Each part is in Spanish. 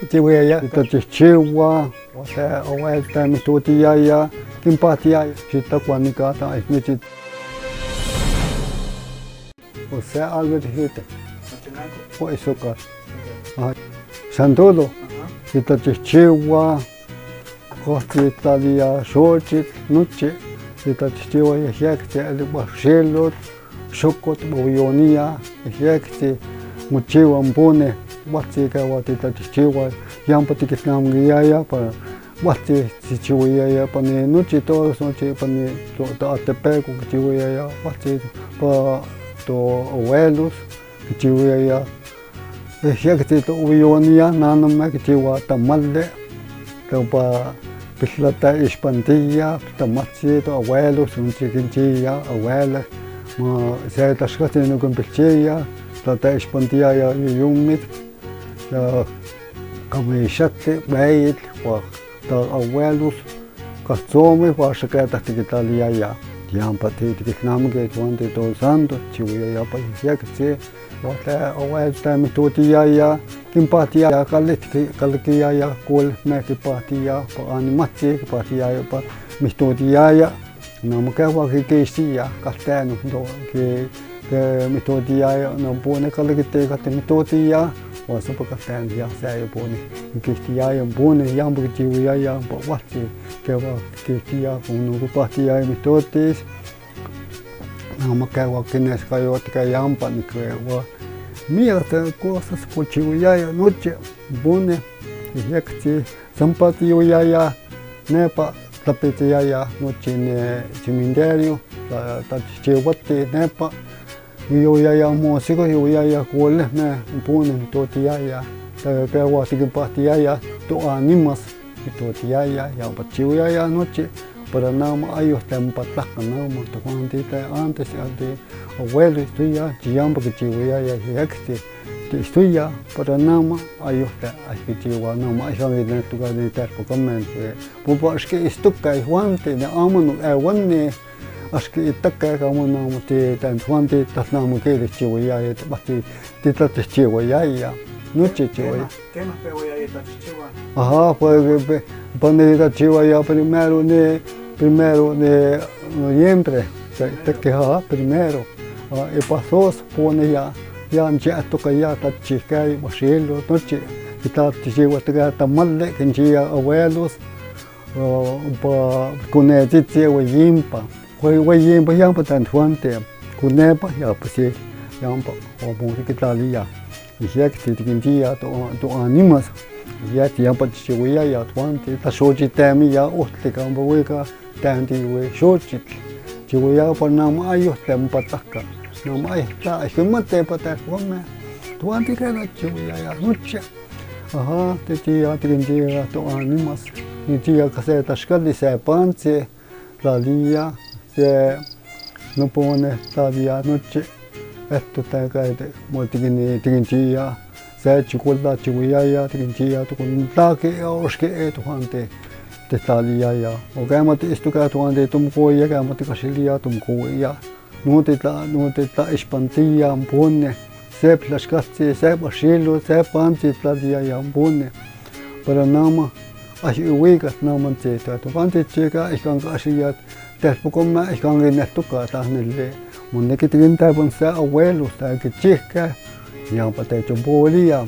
tiwaya tachihchiwa, o sea, oelta mitutiyaya, kimpatiyaya, chitakuanikata ismichit. O sea, algo dijiste. O azúcar. Santudo. Tachihchiwa, costitalia xochitl, noche. Tachihchiwa yajekti, alibachilot, xokot, bobionia, yajekti, mochiwa mpune. Wati ka wati tachihchiwa, yampa tikitlamguiyaya para wati chichihuiyaya pani noche todos noche pani Atepec kichihuiyaya wati pa to abuelos kichihuiyaya yekti to ubionia nanama kichiwa tamale to pa pislata ispantilla tamatsi to abuelos unchi kinchiya abuela ma se tashkati no con pilcheya ta ispantilla yumit kamishate bait wa ta abuelos katsome wa shakata tikitaliya yampa tikitnamge tuante to santo chihuya pa yakse wa ta abuelta mitutiyaya kimpatiya kalkiyaya kul mekipatiya pa animatsi kipatiya pa mitutiyaya namka wa kikisiya kaltano do ke mitutiyaya no pone kalkite mitutiya wa sapakatan ya saya pone kikiyaya pone yampa chihuya pa wati ke wa kikiya puno kipatiya mitutis namka wa kines kayotka yampa nikwa mira cosas por chihuya noche pone yekti sampatiyaya nepa tapetiyaya noche ne cementerio ta chihuate nepa yuyaya músico yuyaya kole me pone mitotiyaya ta wa tikipatiyaya to animas mitotiyaya ya pachiyaya noche para nama ayos tempataka nama to cuantita antes de abuelo estuya chiyamba kichiyaya yekti estuya para nama ayos ta kichiwa nama ayos de tu gade terpokamen pupa eske istukka juante de amano ewanne aski itakka kamana muti tan juante tatnamu ke chiwaya bati tita chiwaya noche chiwaya ¿Qué más pehuaya y tachichiwa? Ajá, pues poner chiwaya primero de noviembre, te queja primero, y pasó se pone ya toca ya tachica y bachilo, noche, y tachichiwa te queda tamale, que enchía abuelos, con el titio yimpa, yimpa yampa tan fuerte, con nepa ya pues sí, yampa, o muy que tal ya, y ya que te quintia tu animas. Ya tiempo chihuya ya tuante ta sochi temi ya otte kamba weka tanti we sochi chihuya por nama ayo tempataka nama ay ta himate pata wame tuante kana chihuya ya noche aha te tia tindia to animas ni tia caseta skadi se panze la lia se no pone tavia noche esto ta caide motigini tingia se chikulda chihuya tingia to con take oske to hante te talia o gamate istuka to hante tumko ya gamate kasilia tumko ya no te ta espantilla pone se plaskatse se bashilo se panti talia ya pone para nama ai uiga nama te to hante cheka ikan kasiya te pokoma ikan netuka ta nelle munne que tinta bonsa abuelo ta que chica ya pate chombolia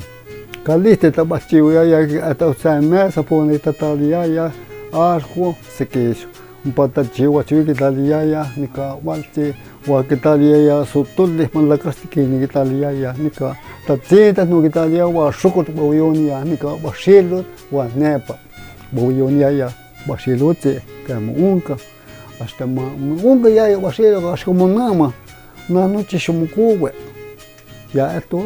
kaliste tabachiuya ya ata usame sa pone tatalia ya arjo se queso un patachiwa chiwi talia ya nika walti wa kitalia ya sutulli man la kastiki kitalia ya nika tatsita no kitalia wa shukot boyonia nika bashilo wa nepa boyonia ya bashilote kama unka hasta unka ya bashilo hasta como nama na noche shumukuwe ya esto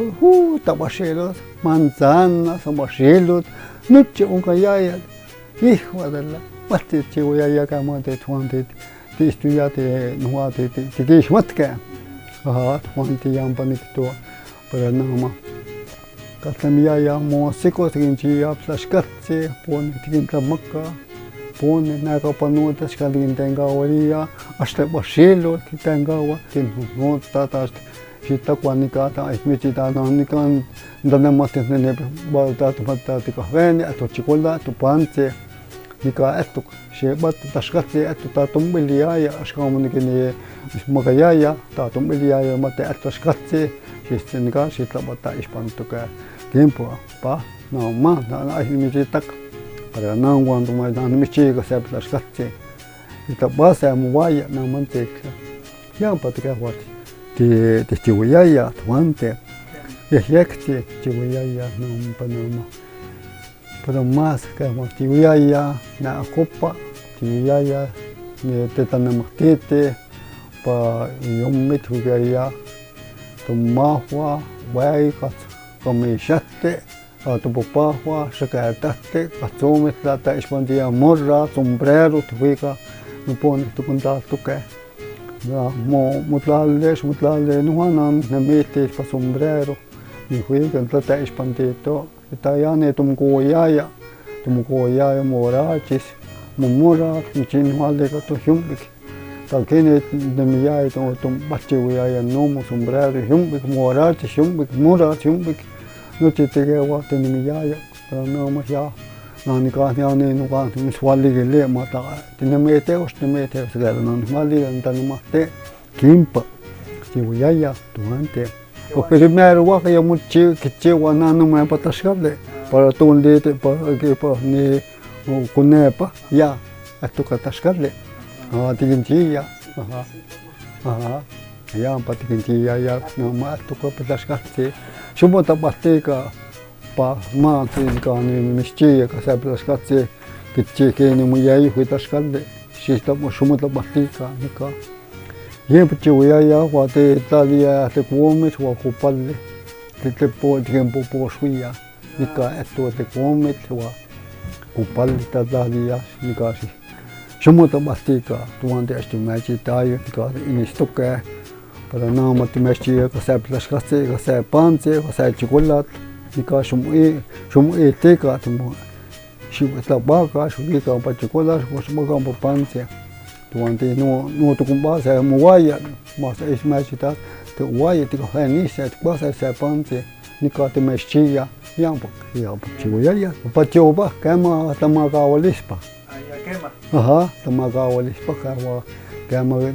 tabashilos manzanas tabashilos noche unka ya hijo de la pati chihuya ya kama de tuante te estudiate no te kishwatka aha tuante yamba nikto para nama katamia ya músico tinchia plashkatse pone tinta makka pone naga panuta skalin tenga waria hasta bashilo tenga wa tin no tatas xitakuanikata ismichitananika ndanematinene baltatumatatikahveni atochikola tupantse nika etuk xebat taxkatsi etu tatumbiliaya axkamonikini makayaya tatumbiliaya mate ataxkatsi xixnika xitlapata ixpantuka tiempo pa no ma na ismichitak para no cuando me dan mis chicos se taxkatsi itapasa muwaya na manteca ya patika wat ti chiwiyaya tuante yekti chiwiyaya no panama pero más que chiwiyaya na copa chiwiyaya ne tetanamatete pa yommit hugaya tumahwa waikat komishate atupopahwa shakatate katsumit lata ispandia morra sombrero tuika no pone tu contar tu que mutlale nuhanan namete pa sombrero ni juegan plata espantito itayane tumkoyaya morachis mumura chinwale ka to humbik takene nemiyay to bachiwaya no sombrero humbik morachis humbik morach humbik no titegewa tenimiyaya pero no más ya nanikahniani nukan miswaligile mata tinemete ostemete sgarnan maligan tanumate kimpa chiwiyaya tuante o primero wa que muchi kichi wana no me patashale para tunde para que pa ni kunepa ya esto katashale tiginchi ya aha ya patiginchi ya no ma esto patashale shumo tapateka pa ma tinkani mischi ka saplasgatse kichi keni muyai huitashkale shista shumo tapateka nika yempi chiwiyaya wate talia te kuomet wa kupalle te po tiempo po suya nika esto te kuomet wa kupalle talia nika si shumo tapateka tuante estimachi tayo nika inistoka para no matimechi ka saplasgatse ka sapanse ka sa chocolate nika shumui teka tumo shubitabaka shubika pa chocolate wa shumaka pa panse tuante no tu kumbasa muwaya mas ismachita te waya te khanisa te pasa sa panse nika te mechia yampo chiwaya pa choba kama tamaka walispa aha tamaka walispa kawa kama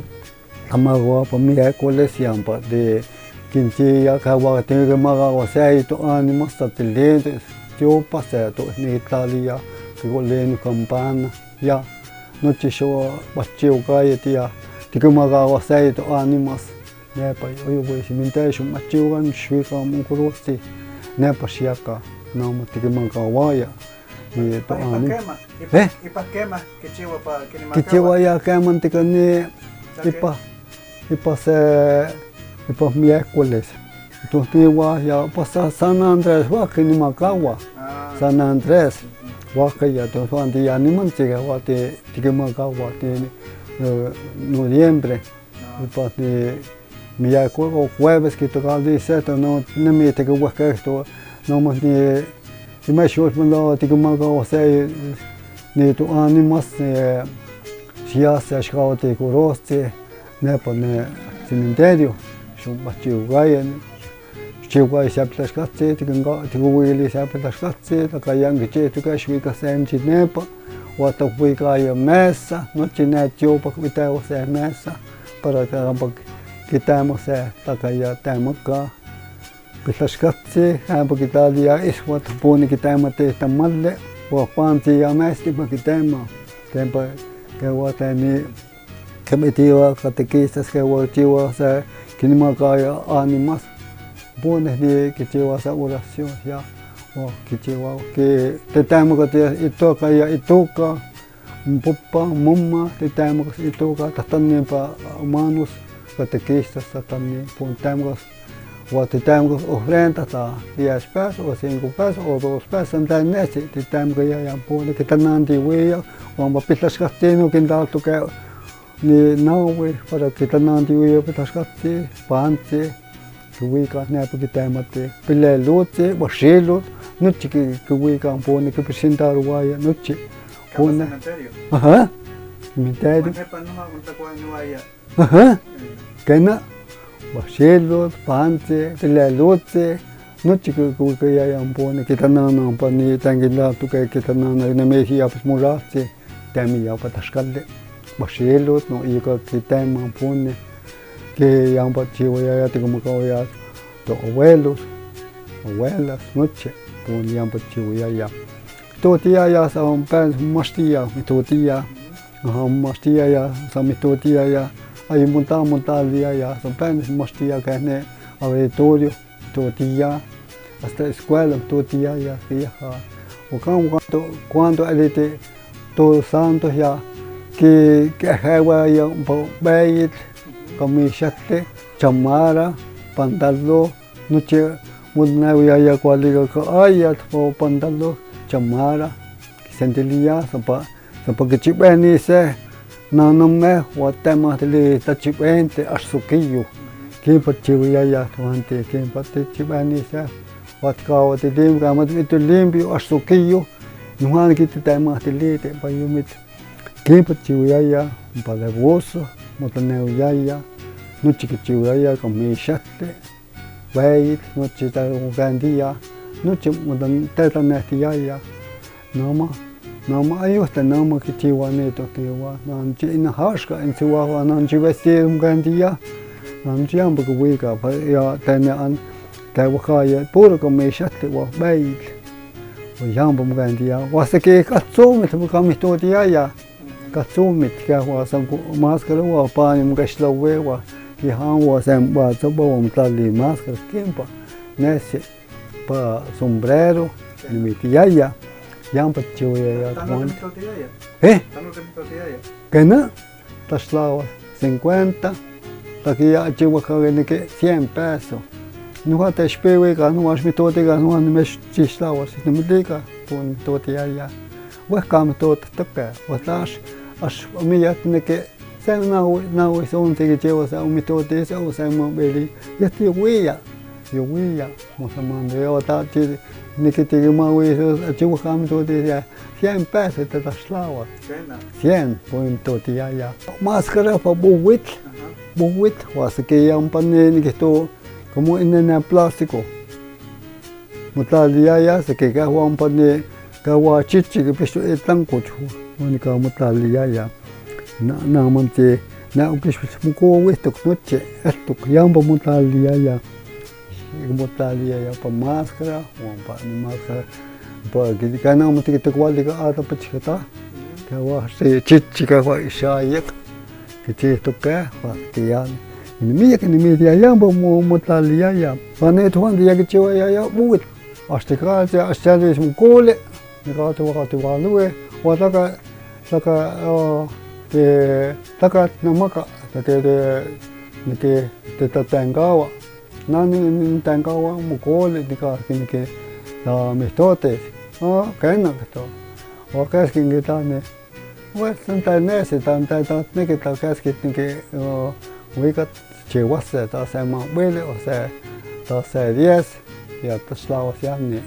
amago pa miércoles yampa de kinchi ya kawa tenga magawa sai to animos satelentes yo pasa to ni Italia que goleni campana ya noche show bacheo kaya tia tika magawa sai to animos ne pa yo voy cimentation macheo gan shwika mukurosti ne pa shiaka no matika magawa ya ni to ani ipa quema que chiwa pa que chiwa ya queman tika ni ipa miércoles entonces ya pasa San Andrés wa que ni Macagua San Andrés wa que ya to antes ya ni manchega wa te Macagua te noviembre ipa de miércoles o jueves que toca dice no me te que wa que esto no más ni me short mando te Macagua se ni to animas ya se escapa te coroste ne pone cementerio shumbachiugaya chiugaya saplasgatse tiguili saplasgatse takayang che tukashwika senchi nepa watapuikaya mesa noche ne tiopa vitao se mesa para que quitamos takaya tamaka pislasgatse hamba kitalia iswa tapuni kitamate tamalle wa panti ya mesti pakitema tempa que watani que metió catequistas que volvió a que no me caía ánimas buenos días que lleva esa oración ya o que lleva que te tenemos que te toca ya y toca un papá mamá te tenemos que toca también para humanos catequistas también ponemos o te tenemos ofrendas a 10 pesos o 5 pesos o 2 pesos en mes te tenemos que ya pone que tan antiguo o más pistas castino que da toca ni nawe para que tananti uyo petaskatsi panse kuwika na pakitamate pilelote bashelo nuchi que kuwika pone que presentar waya nuchi pone cementerio ajá kena Baxilot, panche, telelutse, noche que ya yampone, que tanana, pani, tangilato, que tanana, nemejia, pues murace, temia patascalde, baxilot, no, y que tema pone, que yampa chivo ya te como ya, los abuelos, abuelas, noche, pone yampa chivo ya. Totia ya sa un pan, mastia, mi totia, mastia ya, sa mi totia ya. Ahí montar día ya, son planes más tía que en auditorio, todo día, hasta escuela, todo día ya, o cuando elite todos santos ya, que jewa ya un poco bait, camisete, chamara, pantalón, noche, una ya cualiga que haya, pantalón, chamara, sentilia, sopa que chipeni se. No me guatema de tachipente arzuquillo, que pachivo ya tuante, que patichibanisa, guatcao de limpio, amadito limpio arzuquillo, no han quitado tema de lite, payumit, que pachivo ya, un palagoso, motaneo ya, no chiquichivo ya con mi chate, wait, no chita un gandía, no chimudan tetanesti ya, no más. Nama ayusta nama que chiwa neto que wa nan chi in haska in chiwa nan chi vesti gandia nan chi am bu wika pa ya tane an ta wa kaya puro come shatte wa bail wa yam bu gandia wa se que katsumit bu kamito ya katsumit ka wa san maskara wa pa ni mgashla we wa ki han wa san ba so ba wa mtali maskara kimpa nesse pa sombrero ni mitiaya Yang pachuya ya ¿Tanto que no, taslava 50, aquí ya chihuahua que 100 pesos. No va a te espewe que no has mi totiga no han me chislava si no me diga pon totia ya. Pues cam tot toca, otras as mi ya tiene que se na son que lleva sa mi totia sa o sa mo beli ya ti huya. Yo huya, mo sa mando yo ta ti ni que te ma huya a chihuahua mi totia 100 pesos te taslava. 100 pon totia ya. Máscara pa buwit. Buwit was que ya un panel que esto como en plástico. Mutalia ya se que gawa un panel gawa chichi que piso el tanco chu. Única mutalia ya. Na mante na piso muko esto noche esto yamba mutalia ya. Mutalia ya pa máscara o pa máscara pa que kana mate que te cual diga ata pachita. Gawa se chichi gawa ishayak. Que te toca que ya ni mía que ni media ya mo talia ya pane tuan dia que chewa ya buit hasta es un cole me gato walue wataka taka namaka que te tatangawa nani tangawa mo cole que la mestote kana to o que que tane pues tanta nese tanta que tal que uikat chewase ta se ma bele o se ta se 10 ya taslao siani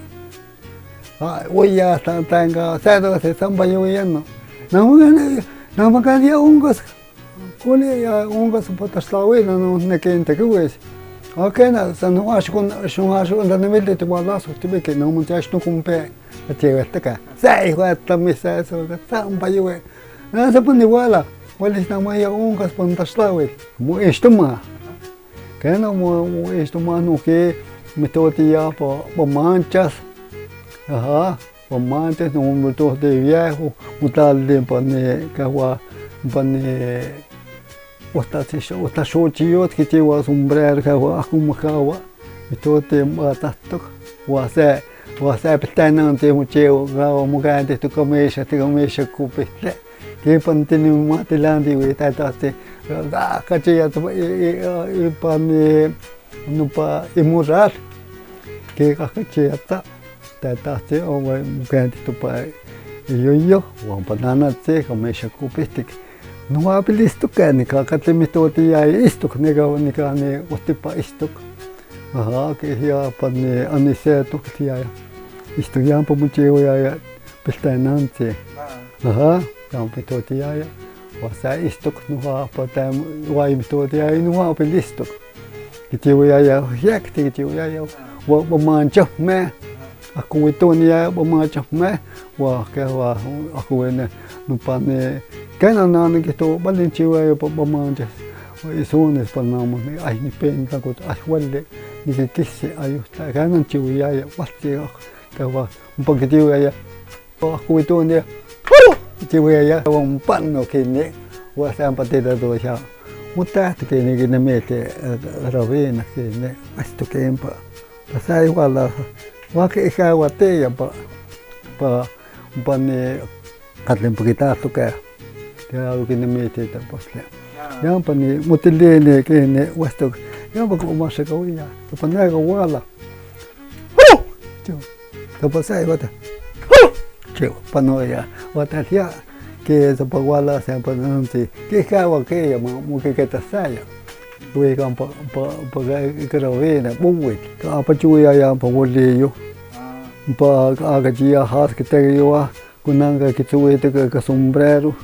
oye ya tenga se do se samba yendo no me quería ungos cole ya ungos por taslao no que inte kues okena san wash con shumash und dann mit dem was du que no montas no kumpe cheweteka sai huata misa so samba yue no se pone igual wala na maya ungos pon taslao mo estoma que no estoma no que me totia por manchas por manchas no me to de viejo mutal de pane kawa pane osta shochiot que te was sombrero kawa como kawa me tote matatok wasa petana ante mucheo gawa mugante tu comesha kupete que pantene matelandi we tataste cacheya pane no pa emurar que cacheya tataste o mugante tu pa yo wan banana te comesha kupete no habilis tu que te me totia isto nega ne otipa isto que ya pane anise tu tia isto ya po mucheo ya pestanante Yang pitotia ya, wasa istok nuha patam wai pitotia nuha pelistok, kichiwaya yak kichiwaya wa mancha me akuitonia wa mancha me wa ke wa akuene no pane kana nana que to balin chiwaya wa mancha isunes panamo ay ni penta ko ay wale ni que kisse ayu ta kana chiwaya wasti ka wa un poquitio akuitonia chiwaya wa panno kine wa sa patita do ya mutta que ni que mete ravena que ne esto que empa sai wala wa que ja wate ya pa ne katlen pukita to ka algo que ne mete ta posle ya pa ni mutile ne que ne wasto ya ba ko ma se ko ya pa na ga wala to pa sai wata pa no ya wata ya que se pagwala se pananti que cawa que ya mo que ta saya we kan pa gravena buwe ka pa chuya ya pa wole yo pa aga dia has que te yo kunanga que tuwe te ka sombrero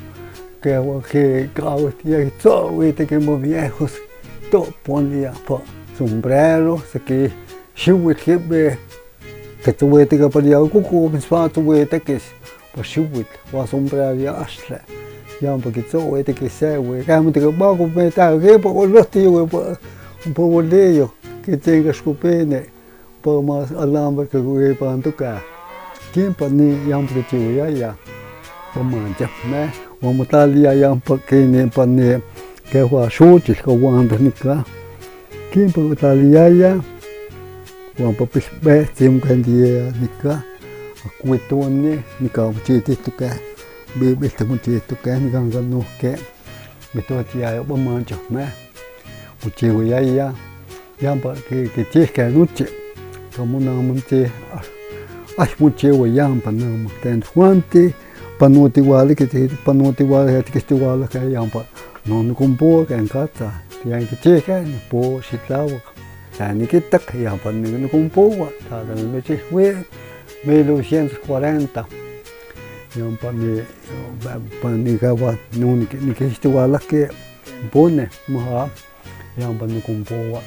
que wa que cawa tia que to we te que mo viejos to ponía pa sombrero se que shuwe que be que tuwe te ka pa dia ku mispa tuwe te que Pashuit was sombrero asle ya porque todo este que se we camo te ba ko meta que po losti we un po leyo que tenga scopene po más alambre que we pa antuka tiempo ni ya porque ya po manja me o mutalia ya porque ne pa ne que wa shuti ko wanda nika tiempo mutalia ya wa pa be tim kan dia nika kuitone ni ka chiti to ka be te mun ti to ka ni gang no ke be to ti ya ba man cho me u che we ya ba ke ti ka nu che to mun na mun ti ai mu che we ya pa na mu ten fuante pa no ti wale ke ti pa no ti wale ke ti wale ka ya pa no no kum po ka en ka ta ti ya ke che ka ni po si tlawa ta ni ke tak ya pa ni no kum po wa ta da me che we 1940 yon pa ni ka wa no ni ke sti wala ke bone mo ha yon pa no kum po wa